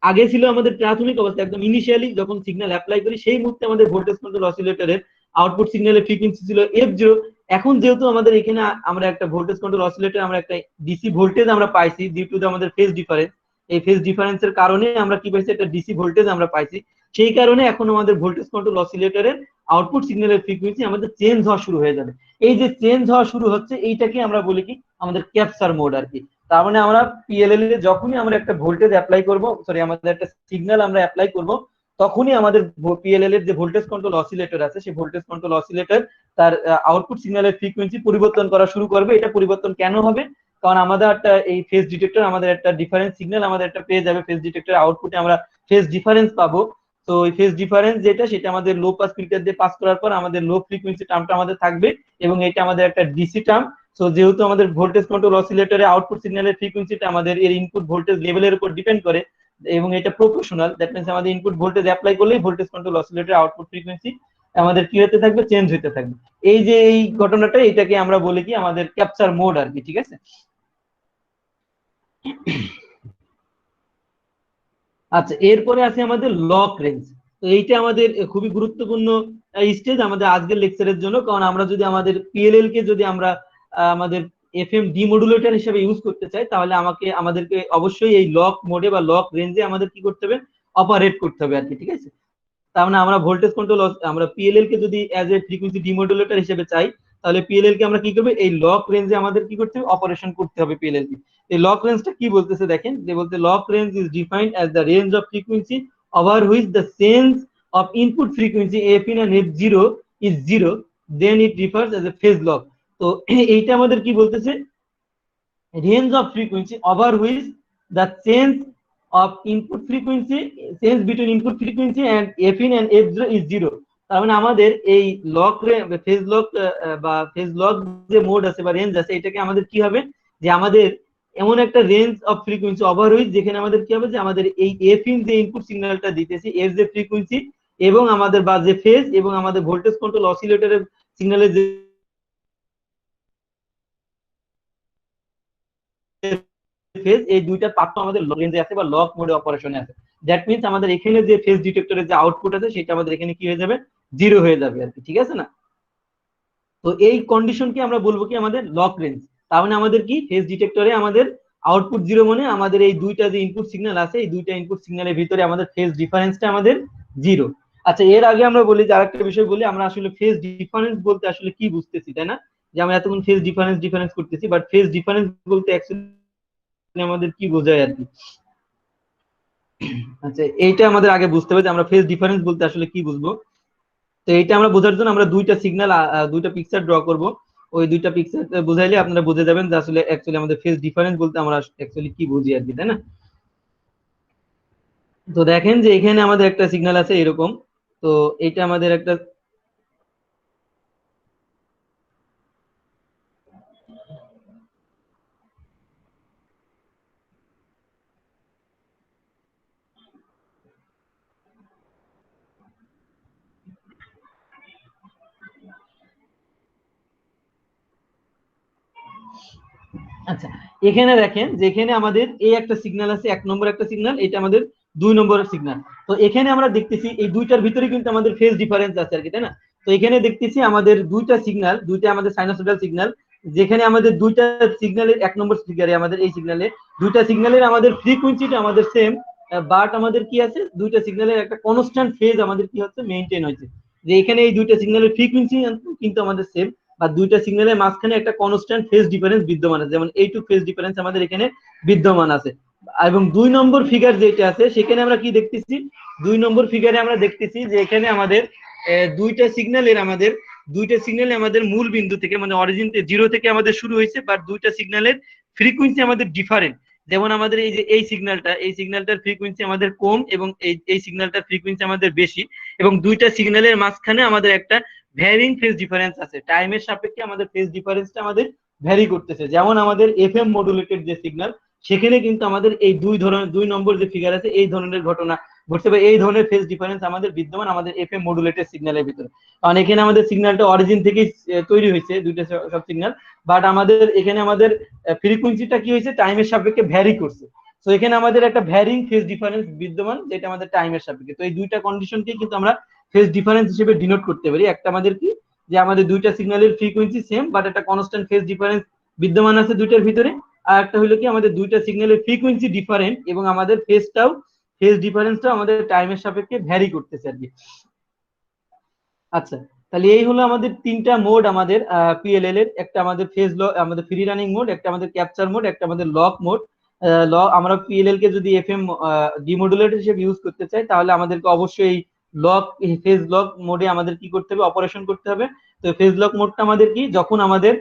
আগে ছিল আমাদের প্রাথমিক অবস্থা, একদম ইনিশিয়ালি যখন সিগন্যাল অ্যাপ্লাই করি সেই মুহূর্তে আমাদের ভোল্টেজ কন্ট্রোল অসিলেটরের আউটপুট সিগন্যালের ফ্রিকোয়েন্সি ছিল এফ জিরো। এখন যেহেতু আমাদের এখানে আমরা একটা ভোল্টেজ কন্ট্রোল অসিলেটর আমরা একটা ডিসি ভোল্টেজ আমরা পাইছি ডিউ টু আমাদের ফেজ ডিফারেন্স, এই ফেজ ডিফারেন্সের কারণে আমরা কি পাইছি, একটা ডিসি ভোল্টেজ আমরা পাইছি। সেই কারণে এখন আমাদের ভোল্টেজ কন্ট্রোল অসিলেটরের আউটপুট সিগন্যালের ফ্রিকোয়েন্সি আমাদের চেঞ্জ হওয়া শুরু হয়ে যাবে। এই যে চেঞ্জ হওয়া শুরু হচ্ছে এইটাকে আমরা বলি কি, আমাদের ক্যাপচার মোড আর কি। তার মানে আমরা পিএলএল এ যখনই আমরা একটা ভোল্টেজ অ্যাপ্লাই করব, সরি আমাদের একটা সিগন্যাল আমরা অ্যাপ্লাই করব, তখনই আমাদের পিএলএল এর যে ভোল্টেজ কন্ট্রোল অসিলেটর আছে সেই ভোল্টেজ কন্ট্রোল অসিলেটর তার আউটপুট সিগন্যালের ফ্রিকোয়েন্সি পরিবর্তন করা শুরু করবে। এটা পরিবর্তন কেন হবে, কারণ আমাদের একটা এই ফেজ ডিটেক্টর আমাদের একটা ডিফারেন্স সিগন্যাল আমাদের একটা পেয়ে যাবে, ফেজ ডিটেক্টর আউটপুটে আমরা ফেজ ডিফারেন্স পাবো। তো ওই ফেজ ডিফারেন্স যেটা সেটা আমাদের লো পাস ফিল্টার দিয়ে পাস করার পর আমাদের লো ফ্রিকোয়েন্সি টার্মটা আমাদের থাকবে, এবং এটা আমাদের একটা ডিসি টার্ম। সো যেহেতু আমাদের ভোল্টেজ কন্ট্রোল অসিলেটরের আউটপুট সিগন্যালের ফ্রিকোয়েন্সিটা আমাদের এর ইনপুট ভোল্টেজ লেভেলের উপর ডিপেন্ড করে, এবং এটা প্রপোর্শনাল, দ্যাট মিন্স আমাদের ইনপুট ভোল্টেজ অ্যাপ্লাই করলেই ভোল্টেজ কন্ট্রোল অসিলেটরের আউটপুট ফ্রিকোয়েন্সি আমাদের কি হতে থাকবে, চেঞ্জ হতে থাকবে। এই যে এই ঘটনাটা, এটাকে আমরা বলি কি আমাদের ক্যাপচার মোড আর কি, ঠিক আছে। আচ্ছা, এরপরে আছে আমাদের লক রেঞ্জ। তো এইটা আমাদের খুবই গুরুত্বপূর্ণ স্টেজ আমাদের আজকের লেকচারের জন্য, কারণ আমরা যদি আমাদের পিএলএল কে যদি আমরা আমাদের এফএম ডিমোডুলেটর হিসেবে ইউজ করতে চাই, তাহলে আমাদেরকে অবশ্যই এই লক মোডে বা লক রেঞ্জে আমাদের কি করতে হবে, অপারেট করতে হবে আর কি, ঠিক আছে। তার মানে আমরা ভোল্টেজ কন্ট্রোল আমরা পিএলএল কে যদি অ্যাজ এ ফ্রিকোয়েন্সি ডিমোডুলেটর হিসেবে চাই, তাহলে পিএলএল কে আমরা কি করব, এই লক রেঞ্জে আমাদের কি করতে হবে, অপারেশন করতে হবে পিএলএল কে। এই লক রেঞ্জটা কি বলতেছে দেখেন, যে বলতে lock range is defined as the range of frequency over which the change of input frequency F in and F zero is zero, then it refers as a phase lock. তো এইটা আমাদের কি বলতেছে, range of frequency over which the change of input frequency, change between input frequency and f in and f zero is zero। তার মানে আমাদের এই লক ফেজ লক বা ফেজ লক যে মোড আছে বা রেঞ্জ আছে, এটাকে আমাদের কি হবে, যে আমাদের এমন একটা range of frequency over which, যেখানে আমাদের কি হবে, যে আমাদের এই এফ ইন যে ইনপুট সিগন্যালটা দিতেছি এর যে ফ্রিকোয়েন্সি, এবং আমাদের বা যে ফেজ, এবং আমাদের ভোল্টেজ কন্ট্রোল অসিলেটরের সিগন্যালের যে ফেজ, এই দুইটা পার্ট আমাদের রেঞ্জে আছে বা লক মোডে অপারেশনে আছে। দ্যাট মিন্স আমাদের এখানে যে ফেজ ডিটেক্টরের যে আউটপুট আছে সেটা আমাদের এখানে কি হয়ে যাবে, জিরো হয়ে যাবে আর কি, ঠিক আছে না। তো এই কন্ডিশনকে আমরা বলবো কি আমাদের লক রেঞ্জ। তার মানে আমাদের কি, ফেজ ডিটেক্টরে আমাদের আউটপুট জিরো, মানে আমাদের এই দুইটা যে ইনপুট সিগন্যাল আছে এই দুইটা ইনপুট সিগন্যালের ভিতরে আমাদের ফেজ ডিফারেন্সটা আমাদের জিরো। আচ্ছা, এর আগে আমরা বলি যে আরেকটা বিষয় বলি, আমরা আসলে ফেজ ডিফারেন্স বলতে আসলে কি বুঝতেছি, তাই না। যে আমরা এতক্ষণ ফেজ ডিফারেন্স করতেছি, বাট ফেজ ডিফারেন্স বলতে অ্যাকচুয়ালি আমাদের কি বোঝায় আর কি। আচ্ছা, এইটা আমাদের আগে বুঝতে হবে যে আমরা ফেজ ডিফারেন্স বলতে আসলে কি বুঝবো। তো এইটা আমরা বোঝার জন্য আমরা দুইটা সিগন্যাল, দুইটা পিকচার ড্র করব। ওই দুইটা পিকচার বুঝাইলে আপনারা বুঝে যাবেন যে আসলে অ্যাকচুয়ালি আমাদের ফেজ ডিফারেন্স বলতে আমরা অ্যাকচুয়ালি কি বুঝি আর কি, তাই না? তো দেখেন যে এখানে আমাদের একটা সিগন্যাল আছে এরকম। তো এটা আমাদের একটা, আচ্ছা এখানে দেখেন যে এখানে আমাদের এই একটা সিগন্যাল আছে, এক নম্বর একটা সিগন্যাল, এটা আমাদের দুই নম্বরের সিগন্যাল। তো এখানে আমরা দেখতেছি এই দুইটার ভিতরে কিন্তু আমাদের ফেজ ডিফারেন্স আছে আর কি, তাই না? তো এখানে দেখতেছি আমাদের দুইটা সিগন্যাল, দুইটা আমাদের সাইনোসয়েডাল সিগন্যাল, যেখানে আমাদের দুইটা সিগন্যালের এক নম্বর ফিগারে আমাদের এই সিগন্যালে দুইটা সিগন্যালের আমাদের ফ্রিকোয়েন্সিটা আমাদের সেম, বাট আমাদের কি আছে, দুইটা সিগন্যালের একটা কনস্ট্যান্ট ফেজ আমাদের কি হচ্ছে, মেইনটেইন হয়েছে। যে এখানে এই দুইটা সিগন্যালের ফ্রিকোয়েন্সি কিন্তু আমাদের সেম, বা দুইটা সিগন্যালের মাঝখানে একটা কনস্ট্যান্ট ফেজ ডিফারেন্স বিদ্যমান আছে, যেমন এইটুক ফেজ ডিফারেন্স আমাদের এখানে বিদ্যমান আছে। এবং দুই নম্বর ফিগার যেটা আছে সেখানে আমরা কি দেখতেছি, দুই নম্বর ফিগারে আমরা দেখতেছি যে এখানে আমাদের দুইটা সিগন্যালের আমাদের দুইটা সিগন্যালে আমাদের মূল বিন্দু থেকে মানে অরিজিন জিরো থেকে আমাদের শুরু হয়েছে, বাট দুইটা সিগন্যালের ফ্রিকোয়েন্সি আমাদের ডিফারেন্ট। যেমন আমাদের এই যে এই সিগন্যালটার ফ্রিকোয়েন্সি আমাদের কম এবং এই সিগন্যালটার ফ্রিকোয়েন্সি আমাদের বেশি, এবং দুইটা সিগন্যালের মাঝখানে আমাদের একটা ভ্যারিং ফেজ ডিফারেন্স আছে, টাইমের সাপেক্ষে আমাদের ফেজ ডিফারেন্সটা আমাদের ভ্যারি করতেছে। যেমন আমাদের এফএম মডুলেটেড যে সিগন্যাল, সেখানে কিন্তু আমাদের এই দুই নম্বর যে ফিগার আছে এই ধরনের ঘটনা ঘটছে, বা এই ধরনের ফেজ ডিফারেন্স আমাদের বিদ্যমান আমাদের এফএম মডুলেটেড সিগন্যালের ভিতরে। কারণ এখানে আমাদের সিগন্যালটা অরিজিন থেকে তৈরি হয়েছে দুইটা সব সিগন্যাল, বাট আমাদের এখানে আমাদের ফ্রিকোয়েন্সিটা কি হয়েছে, টাইমের সাপেক্ষে ভ্যারি করছে। তো এখানে আমাদের একটা ভ্যারিং ফেজ ডিফারেন্স বিদ্যমান, যেটা আমাদের টাইমের সাপেক্ষে। তো এই দুইটা কন্ডিশনকে কিন্তু আমরা ফেজ ডিফারেন্স হিসেবে ডিনোট করতে পারি। একটা আমাদের কি, যে আমাদের দুইটা সিগন্যালের ফ্রিকোয়েন্সি সেম বাট একটা কনস্ট্যান্ট ফেজ ডিফারেন্স বিদ্যমান আছে দুইটার ভিতরে। আর একটা হলো কি, আমাদের দুইটা সিগন্যালের ফ্রিকোয়েন্সি ডিফারেন্ট এবং আমাদের ফেজ ডিফারেন্সটাও আমাদের টাইমের সাপেক্ষে ভ্যারি করতেছে আর কি। আচ্ছা, তাহলে এই হলো আমাদের তিনটা মোড আমাদের পিএলএল এর। একটা আমাদের ফেজ লক, আমাদের ফ্রি রানিং মোড, একটা আমাদের ক্যাপচার মোড, একটা আমাদের লক মোড। আমরা পিএলএল কে যদি এফএম ডিমোডুলেটর হিসেবে ইউজ করতে চাই, তাহলে আমাদেরকে অবশ্যই লক ফেজ লক মোডে আমাদের কি করতে হবে, অপারেশন করতে হবে। তো ফেজ লক মোডটা আমাদের কি, যখন আমাদের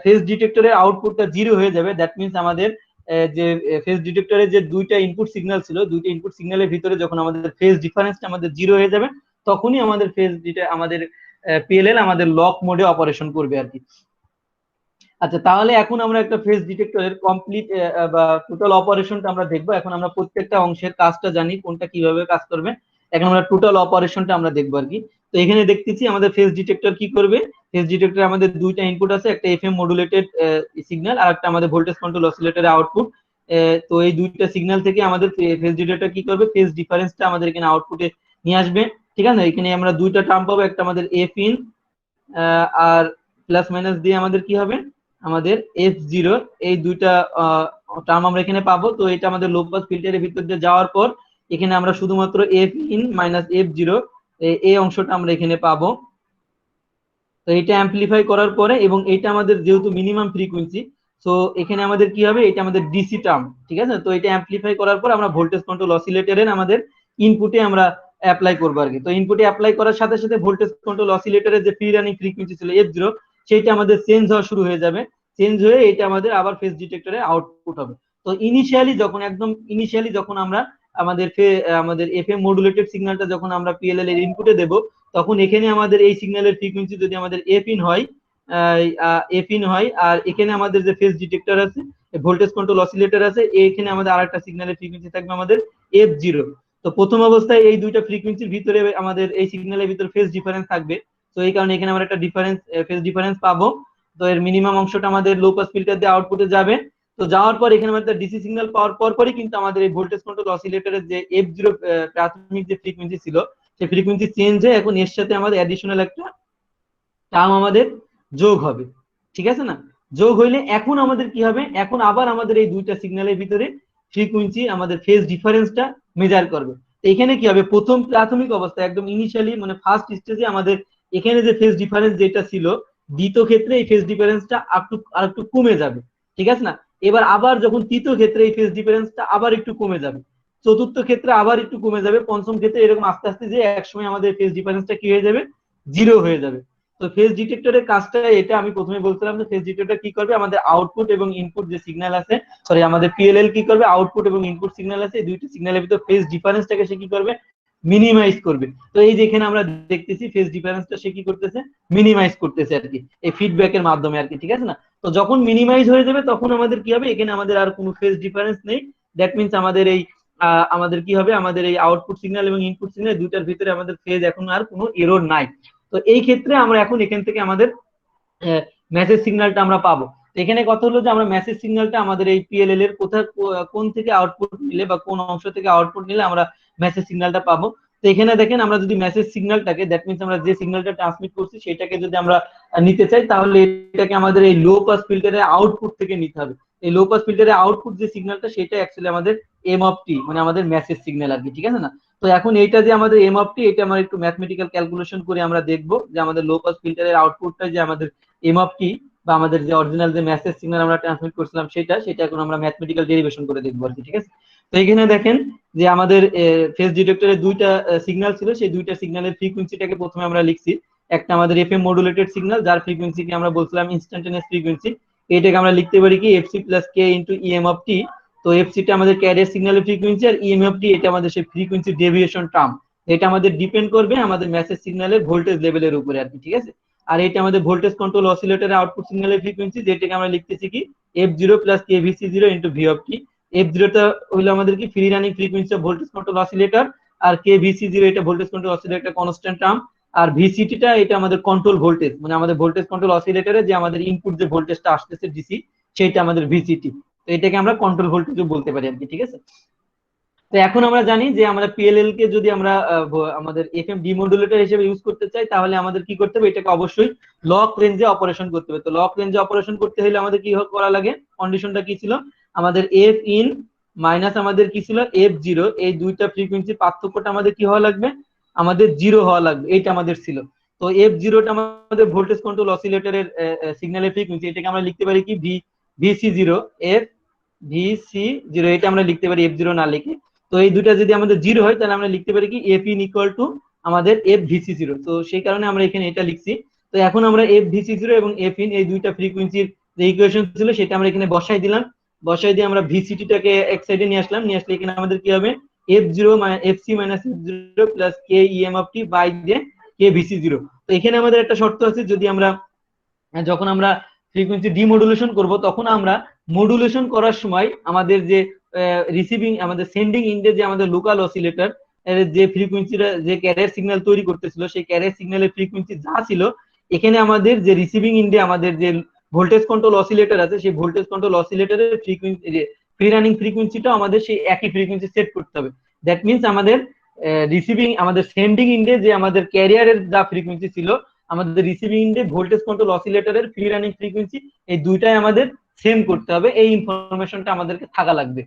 ফেজ ডিটেক্টরের আউটপুটটা জিরো হয়ে যাবে, দ্যাট মিনস আমাদের যে ফেজ ডিটেক্টরের যে দুইটা ইনপুট সিগন্যাল ছিল, দুইটা ইনপুট সিগন্যালের ভিতরে যখন আমাদের ফেজ ডিফারেন্সটা আমাদের জিরো হয়ে যাবে, তখনই আমাদের ফেজ যেটা আমাদের পিএলএল আমাদের লক মোডে অপারেশন করবে আর কি। আচ্ছা, তাহলে এখন আমরা একটা ফেজ ডিটেক্টরের কমপ্লিট বা টোটাল অপারেশনটা আমরা দেখবো। এখন আমরা প্রত্যেকটা অংশের কাজটা জানি কোনটা কিভাবে কাজ করবে, এখন আমরা টোটাল অপারেশনটা আমরা দেখবো আর কি। তো এখানে দেখতেছি আমাদের ফেজ ডিটেক্টর কি করবে। ফেজ ডিটেক্টর আমাদের দুইটা ইনপুট আছে, একটা এফএম মডুলেটেড সিগন্যাল আর একটা আমাদের ভোল্টেজ কন্ট্রোল অসিলেটরের আউটপুট। তো এই দুইটা সিগন্যাল থেকে আমাদের ফেজ ডিটেক্টর কি করবে, ফেজ ডিফারেন্সটা আমাদের এখানে আউটপুটে নিয়ে আসবে। ঠিক আছে, এখানে আমরা দুইটা টার্ম পাবো, একটা আমাদের এফ ইন আর প্লাস মাইনাস দিয়ে আমাদের কি হবে, আমাদের এফ জিরো, এই দুইটা টার্ম আমরা এখানে পাবো। তো এটা আমাদের লো পাস ফিল্টারের ভিতর দিয়ে যাওয়ার পর এখানে আমরা শুধুমাত্র F in minus F zero এই অংশটা আমরা এখানে পাবো। তো এটা অ্যাম্পলিফাই করার পরে, এবং এটা আমাদের যেহেতু মিনিমাম ফ্রিকোয়েন্সি, তো এখানে আমাদের কি হবে, এটা আমাদের ডিসি টার্ম। ঠিক আছে, তো এটা অ্যাম্পলিফাই করার পর আমরা ভোল্টেজ কন্ট্রোল অসিলেটরের আমাদের ইনপুটে আমরা অ্যাপ্লাই করবো আর কি। তো ইনপুটে অ্যাপ্লাই করার সাথে সাথে ভোল্টেজ কন্ট্রোল অসিলেটরের যে ফ্রি রানিং ফ্রিকোয়েন্সি ছিল এফ জিরো, সেইটা আমাদের চেঞ্জ হওয়া শুরু হয়ে যাবে। চেঞ্জ হয়ে এটা আমাদের আবার ফেজ ডিটেক্টরে আউটপুট হবে। তো ইনিশিয়ালি যখন আমরা আমাদের এফএম মডুলেটেড সিগন্যালটা যখন আমরা পিএলএল এর ইনপুটে দেব, তখন এখানে আমাদের এই সিগন্যালের ফ্রিকোয়েন্সি যদি আমাদের এফ ইন হয়, আর এখানে আমাদের যে ফেজ ডিটেক্টর আছে, ভোল্টেজ কন্ট্রোল অসিলেটর আছে, এখানে আমাদের আরেকটা সিগন্যালের ফ্রিকোয়েন্সি থাকবে আমাদের এফ জিরো। তো প্রথম অবস্থায় এই দুইটা ফ্রিকোয়েন্সির ভিতরে আমাদের এই সিগন্যালের ভিতরে ফেজ ডিফারেন্স থাকবে। তো এই কারণে এখানে আমরা একটা ফেজ ডিফারেন্স পাবো। তো এর মিনিমাম অংশটা আমাদের লো পাস ফিল্টার দিয়ে আউটপুটে যাবে। তো যাওয়ার পর এখানে আমাদের ডিসি সিগন্যাল পাওয়ার পরই কিন্তু আমাদের এই ভোল্টেজ কন্ট্রোল অসিলেটরের যে এফ জিরো প্রাথমিক যে ফ্রিকোয়েন্সি ছিল, সেই ফ্রিকোয়েন্সি চেঞ্জ হয়ে এখন এর সাথে আমাদের অ্যাডিশনাল একটা টার্ম আমাদের যোগ হবে। ঠিক আছে না? যোগ হইলে এখন আমাদের কি হবে, এখন আবার আমাদের এই দুইটা সিগন্যালের ভিতরে ফ্রিকোয়েন্সি আমাদের ফেজ ডিফারেন্সটা মেজার করবে। তো এখানে কি হবে, প্রথম প্রাথমিক অবস্থায় একদম ইনিশিয়ালি মানে ফার্স্ট স্টেজে আমাদের এখানে যে ফেজ ডিফারেন্স যেটা ছিল, দ্বিতীয় ক্ষেত্রে এই ফেজ ডিফারেন্সটা আর একটু কমে যাবে। ঠিক আছে না? এবার আবার যখন তৃতীয় ক্ষেত্রে এই ফেজ ডিফারেন্সটা আবার একটু কমে যাবে, চতুর্থ ক্ষেত্রে আবার একটু কমে যাবে, পঞ্চম ক্ষেত্রে এরকম আস্তে আস্তে যে একসময় আমাদের ফেজ ডিফারেন্সটা কি হয়ে যাবে, জিরো হয়ে যাবে। তো ফেজ ডিটেক্টরের কাজটা এটা আমি প্রথমে বলছিলাম যে ফেজ ডিটেক্টর কি করবে, আমাদের আউটপুট এবং ইনপুট যে সিগন্যাল আছে, সরি আমাদের পিএলএল কি করবে, আউটপুট এবং ইনপুট সিগন্যাল আছে, এই দুইটি সিগন্যালের ভিতর ফেজ ডিফারেন্সটাকে সে কি করবে, মিনিমাইজ করবে। তো এই যেখানে আমরা দেখতেছি ফেজ ডিফারেন্সটা সে কি করতেছে, মিনিমাইজ করতেছে আর কি, এই ফিডব্যাকের মাধ্যমে আর কি, ঠিক আছে না। তো যখন মিনিমাইজ হয়ে যাবে তখন আমাদের কি হবে, এখানে আমাদের আর কোনো ফেজ ডিফারেন্স নেই। দ্যাট মিনস আমাদের এই আমাদের কি হবে, আমাদের এই আউটপুট সিগন্যাল এবং ইনপুট সিগন্যাল দুইটার ভিতরে আমাদের ফেজ এখন আর কোনো এরর নাই। তো এই ক্ষেত্রে আমরা এখন এখান থেকে আমাদের মেসেজ সিগন্যালটা আমরা পাবো। এখানে কথা হলো যে আমরা মেসেজ সিগন্যালটা আমাদের এই পিএলএল এর কোথা কোন থেকে আউটপুট নিলে বা কোন অংশ থেকে আউটপুট নিলে আমরা মেসেজ সিগন্যালটা পাবো। তো এখানে দেখেন আমরা যদি মেসেজ সিগন্যালটাকে, দ্যাট মিনস আমরা যে সিগন্যালটা ট্রান্সমিট করছি সেটাকে যদি আমরা নিতে চাই, তাহলে এটাকে আমাদের এই লো পাস ফিল্টারের আউটপুট থেকে নিতে হবে। এই লো পাস ফিল্টারের আউটপুট যে সিগন্যালটা সেটা অ্যাকচুয়ালি আমাদের এম অফ টি, মানে আমাদের মেসেজ সিগন্যাল আর কি, ঠিক আছে না। তো এখন এইটা যে আমাদের এম অফ টি, এটা আমরা একটু ম্যাথমেটিক্যাল ক্যালকুলেশন করে আমরা দেখবো যে আমাদের লো পাস ফিল্টারের আউটপুটটা যে আমাদের এম অফ টি বা আমাদের যে অরিজিনাল যে মেসেজ সিগন্যাল আমরা ট্রান্সমিট করছিলাম সেটা এখন আমরা ম্যাথমেটিক্যাল ডেরিভেশন করে দেখবো আর কি, ঠিক আছে। তো এখানে দেখেন যে আমাদের ফেজ ডিটেক্টরের দুইটা সিগন্যাল ছিল, সেই দুইটা সিগন্যালের ফ্রিকোয়েন্সিটাকে প্রথমে আমরা লিখছি। একটা আমাদের এফএম মডুলেটেড সিগন্যাল, যার ফ্রিকোয়েন্সিকে আমরা বলছিলাম ইনস্ট্যান্টানিয়াস ফ্রিকোয়েন্সি, এটাকে আমরা লিখতে পারি কি FC plus K into EM of T. তো এফসিটা আমাদের ক্যারিয়ার সিগন্যালের ফ্রিকোয়েন্সি, আর ইএম অফ টি এটা আমাদের সেই ফ্রিকোয়েন্সি ডেভিয়েশন টার্ম। এটা আমাদের ডিপেন্ড করবে আমাদের মেসেজ সিগন্যালের ভোল্টেজ লেভেলের উপরে আর কি, ঠিক আছে। আর এটা আমাদের ভোল্টেজ কন্ট্রোল অসিলেটরের আউটপুট সিগন্যালের ফ্রিকোয়েন্সি, যেটাকে আমরা লিখতেছি কি F zero plus K VC zero into V of T. F জিরোটা হইলো আমাদের কি free running frequency of voltage control oscillator, আর কে ভিসি জিরো এটা voltage control oscillator constant term, আর ভিসিটিটা এটা আমাদের কন্ট্রোল ভোল্টেজ, মানে আমাদের ভোল্টেজ কন্ট্রোল অসিলেটরে যে আমাদের ইনপুট যে ভোল্টেজটা আসতেছে ডিসি, সেটা আমাদের ভিসিটি। তো এটাকে আমরা কন্ট্রোল ভোল্টেজও বলতে পারি আর কি, ঠিক আছে। তো এখন আমরা জানি যে আমরা পিএলএল কে যদি আমরা আমাদের এফএম ডিমোডুলেটর হিসেবে ইউজ করতে চাই, তাহলে আমাদের কি করতে হবে, এটাকে অবশ্যই লক রেঞ্জে অপারেশন করতে হবে। তো লক রেঞ্জে অপারেশন করতে হলে আমাদের কি করা লাগে, কন্ডিশনটা কি ছিল, আমাদের এফ ইন মাইনাস আমাদের কি ছিল এফ জিরো, এই দুইটা ফ্রিকোয়েন্সি পার্থক্যটা আমাদের কি হওয়া লাগবে, আমাদের জিরো হওয়া লাগবে, এইটা আমাদের ছিল। তো এফ জিরোটা আমাদের ভোল্টেজ কন্ট্রোল অসিলেটরের সিগন্যালের ফ্রিকোয়েন্সি, এটাকে আমরা লিখতে পারি কি VC zero, F VC zero, এটা আমরা লিখতে পারি এফ জিরো না লিখে। তো এই দুটা যদি আমাদের জিরো হয় তাহলে আমরা লিখতে পারি কি এফ ইন ইকুয়াল টু আমাদের এফ ভিসি জিরো। তো সেই কারণে আমরা এখানে এটা লিখছি। তো এখন আমরা এফ ভিসি জিরো এবং এফ ইন এই দুইটা ফ্রিকোয়েন্সির যে ইকুয়েশন ছিল সেটা আমরা এখানে বসাই দিলাম। বসাই দিয়ে আমরা ভিসিটিটাকে এক সাইডে নিয়ে আসলাম, নিয়ে আসলে এখানে আমাদের কি হবে, F zero F C minus F zero plus K EM of T by দিয়ে কে ভিসি জিরো। তো এখানে আমাদের একটা শর্ত আছে, যদি আমরা যখন আমরা ফ্রিকোয়েন্সি ডিমোডুলেশন করব তখন আমরা মডুলেশন করার সময় আমাদের যে রিসিভিং আমাদের সেন্ডিং ইন্ডে যে আমাদের লোকাল অসিলেটর যে ফ্রিকোয়েন্সিটা যে ক্যারিয়ার সিগন্যাল তৈরি করতেছিল, সেই ক্যারিয়ার সিগন্যালের ফ্রিকোয়েন্সি যা ছিল, এখানে আমাদের যে রিসিভিং ইন্ডে আমাদের যে ভোল্টেজ কন্ট্রোল অসিলেটর আছে, সেই ভোল্টেজ কন্ট্রোল অসিলেটরের ফ্রিকোয়েন্সি ফ্রি রানিং ফ্রিকোয়েন্সিটা আমাদের সেই একই ফ্রিকোয়েন্সি সেট করতে হবে। দ্যাট মিনস আমাদের রিসিভিং আমাদের সেন্ডিং ইন্ডে যে আমাদের ক্যারিয়ারের যা ফ্রিকোয়েন্সি ছিল, আমাদের রিসিভিং ইন্ডে ভোল্টেজ কন্ট্রোল অসিলেটরের ফ্রি রানিং ফ্রিকোয়েন্সি, এই দুইটাই আমাদের সেম করতে হবে। এই ইনফরমেশনটা আমাদেরকে থাকা লাগবে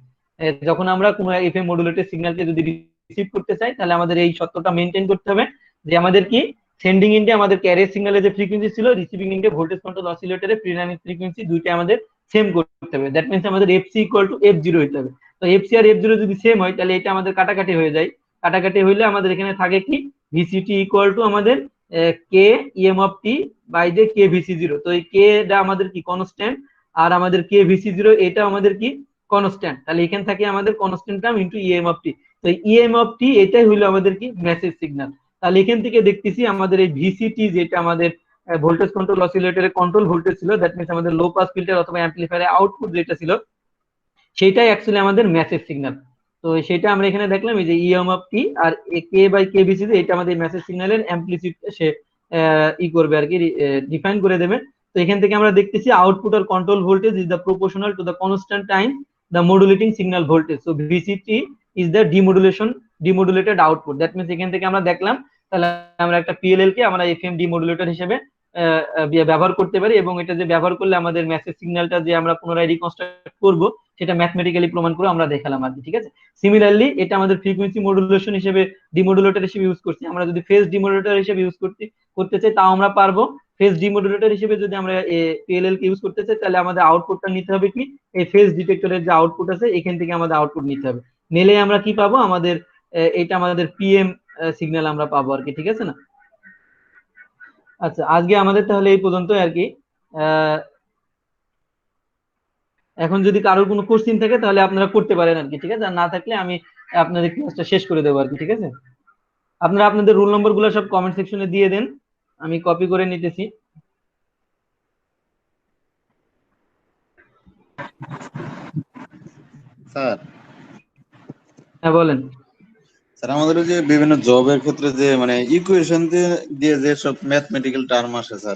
যখন আমরা কোনো এফএম মডুলেটেড সিগন্যালকে যদি রিসিভ করতে চাই, তাহলে আমাদের এই সত্যটা মেনটেন করতে হবে যে আমাদের কি সেন্ডিং ইন্ডে আমাদের ক্যারিয়ার সিগন্যালের যে ফ্রিকোয়েন্সি ছিল, রিসিভিং ইন্ডে ভোল্টেজ কন্ট্রোল অসিলেটরের ফ্রি রানিং ফ্রিকোয়েন্সি দুইটা আমাদের সেম করতে হবে। দ্যাট মিনস আমাদের FC equal to F zero হইতে হবে। তো এফসি আর এফ জিরো যদি সেম হয় তাহলে এটা আমাদের কাটাকাটি হয়ে যায়। কাটাকাটি হইলে আমাদের এখানে থাকে কি ভিসিটি ইকুয়াল টু আমাদের কে ইএম অফ টি বাই যে কে ভিসি জিরো। তো এই কে টা আমাদের কি কনস্ট্যান্ট, আর আমাদের কে ভিসি জিরো এটা আমাদের কি কনস্ট্যান্ট। তাহলে এখানে থাকে আমাদের constant term into EM of T. তো ইএম অফ টি এটাই হইলো আমাদের কি মেসেজ সিগন্যাল। তাহলে এখান থেকে দেখতেছি আমাদের এই ভিসিটি যেটা আমাদের ভোল্টেজ কন্ট্রোল অসিলেটরের কন্ট্রোল ভোল্টেজ ছিল, দ্যাট মিনস আমাদের লো পাস ফিল্টার অথবা অ্যাম্পলিফায়ারের আউটপুট যেটা ছিল, সেটাই অ্যাকচুয়ালি আমাদের মেসেজ সিগন্যাল। তো সেটা আমরা এখানে দেখলাম এই যে ইএম অফ টি আর কে বাই কে বিসি, এটা আমাদের মেসেজ সিগন্যালের অ্যাম্পলিটিউড সে ই করবে আর কি, ডিফাইন করে দেবে। তো এখান থেকে আমরা দেখতেছি আউটপুট আর control voltage is the proportional to the constant time the modulating signal voltage. So VCT is the demodulated output. That means এখান থেকে আমরা দেখলাম তাহলে আমরা একটা পিএলএল কে আমরা এফএম ডিমোডুলেটর হিসেবে ব্যবহার করতে পারি, এবং এটা যে ব্যবহার করলে আমাদের মেসেজ সিগন্যালটা যে আমরা পুনরায় রিকনস্ট্রাক্ট করব সেটা ম্যাথমেটিক্যালি প্রমাণ করে আমরা দেখালাম আর কি, ঠিক আছে। সিমিলারলি এটা আমাদের ফ্রিকোয়েন্সি মডুলেশন হিসেবে ডিমোডুলেটর হিসেবে ইউজ করছি। আমরা যদি ফেজ ডিমোডুলেটর হিসেবে ইউজ করতে চাই তাও আমরা পারবো। ফেজ ডিমোডুলেটর হিসেবে যদি আমরা পিএলএল কে ইউজ করতে চাই, তাহলে আমাদের আউটপুটটা নিতে হবে কি, এই ফেজ ডিটেক্টরের যে আউটপুট আছে এখান থেকে আমাদের আউটপুট নিতে হবে। নিলে আমরা কি পাবো, আমাদের এটা আমাদের পিএম সিগন্যাল আমরা পাবো আর কি, ঠিক আছে না? আচ্ছা, আজকে আমাদের তাহলে এই পর্যন্ত আর কি। এখন যদি কারোর কোনো কোশ্চিন থাকে তাহলে আপনারা করতে পারেন আর কি, ঠিক আছে? আর না থাকলে আমি আপনাদের ক্লাসটা শেষ করে দেবো আর কি, ঠিক আছে? আপনারা আপনাদের রোল নম্বর গুলো সব কমেন্ট সেকশনে দিয়ে দেন, আমি কপি করে নিতেছি। স্যার হ্যাঁ বলেন। স্যার আমাদের যে বিভিন্ন জবের ক্ষেত্রে যে মানে ইকুয়েশন দিয়ে যে সব ম্যাথমেটিক্যাল টার্ম আসে স্যার,